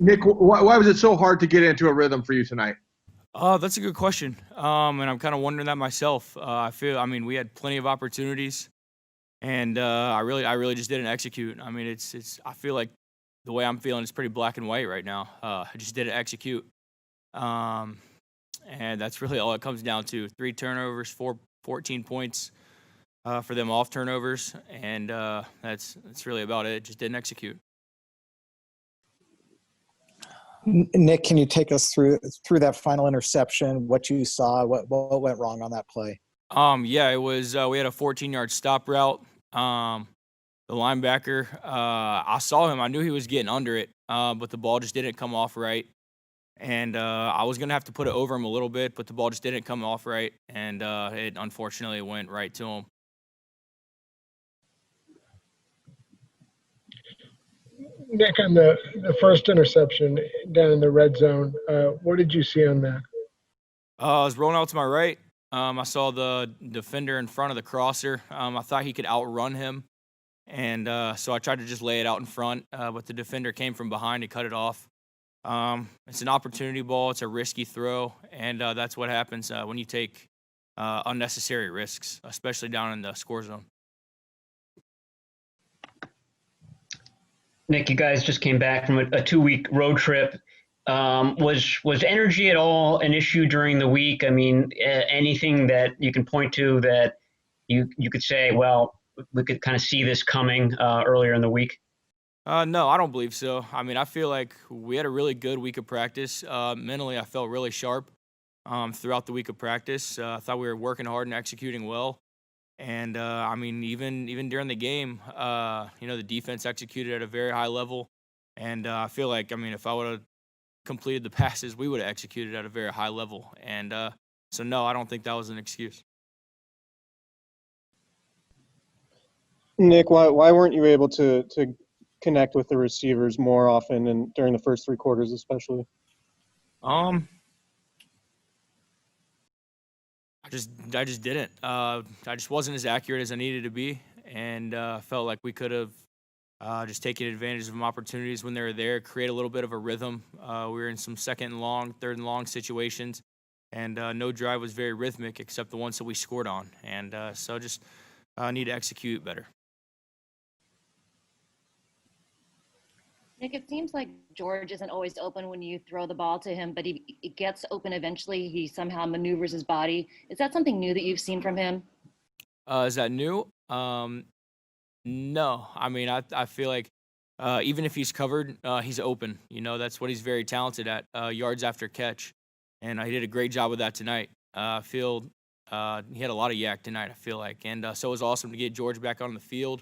Nick, why was it so hard to get into a rhythm for you tonight? That's a good question. And I'm kind of wondering that myself. I mean, we had plenty of opportunities, and I really just didn't execute. I mean, I feel like the way I'm feeling is pretty black and white right now. I just didn't execute, um, and that's really all it comes down to. 3 turnovers, 14 points for them off turnovers, and that's really about it. Just didn't execute. Nick, can you take us through that final interception? What you saw? What went wrong on that play? Yeah, it was. We had a 14-yard stop route. The linebacker, I saw him. I knew he was getting under it, but the ball just didn't come off right. And I was gonna have to put it over him a little bit, but the ball just didn't come off right, and it unfortunately went right to him. Nick, on the first interception down in the red zone, what did you see on that? I was rolling out to my right. I saw the defender in front of the crosser. I thought he could outrun him, and so I tried to just lay it out in front, but the defender came from behind to cut it off. It's an opportunity ball. It's a risky throw, and that's what happens when you take unnecessary risks, especially down in the score zone. Nick, you guys just came back from a 2-week road trip. Was energy at all an issue during the week? I mean, anything that you can point to that you could say, well, we could kind of see this coming earlier in the week? No, I don't believe so. I mean, I feel like we had a really good week of practice. Mentally, I felt really sharp throughout the week of practice. I thought we were working hard and executing well. And I mean, even during the game, the defense executed at a very high level. And I feel like, I mean, if I would have completed the passes, we would have executed at a very high level. And so, no, I don't think that was an excuse. Nick, why weren't you able to connect with the receivers more often and during the first 3 quarters, especially? I just didn't. I just wasn't as accurate as I needed to be, and felt like we could have just taken advantage of some opportunities when they were there, create a little bit of a rhythm. We were in some second and long, third and long situations, and no drive was very rhythmic except the ones that we scored on. And so just need to execute better. Nick, it seems like George isn't always open when you throw the ball to him, but he gets open eventually. He somehow maneuvers his body. Is that something new that you've seen from him? Is that new? No. I mean, I feel like even if he's covered, he's open. That's what he's very talented at, yards after catch. And he did a great job with that tonight. I feel he had a lot of yak tonight, I feel like. And so it was awesome to get George back on the field.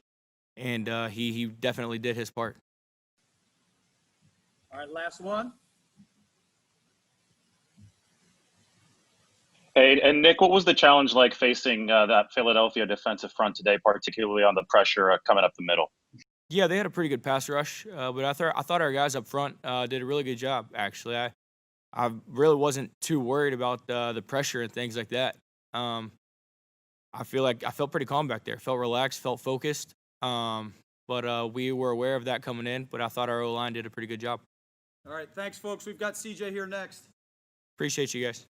And he definitely did his part. All right, last one. Hey, and Nick, what was the challenge like facing that Philadelphia defensive front today, particularly on the pressure coming up the middle? Yeah, they had a pretty good pass rush, but I thought our guys up front did a really good job. Actually, I really wasn't too worried about the pressure and things like that. I feel like I felt pretty calm back there. Felt relaxed, felt focused. But we were aware of that coming in. But I thought our O-line did a pretty good job. All right, thanks, folks. We've got CJ here next. Appreciate you guys.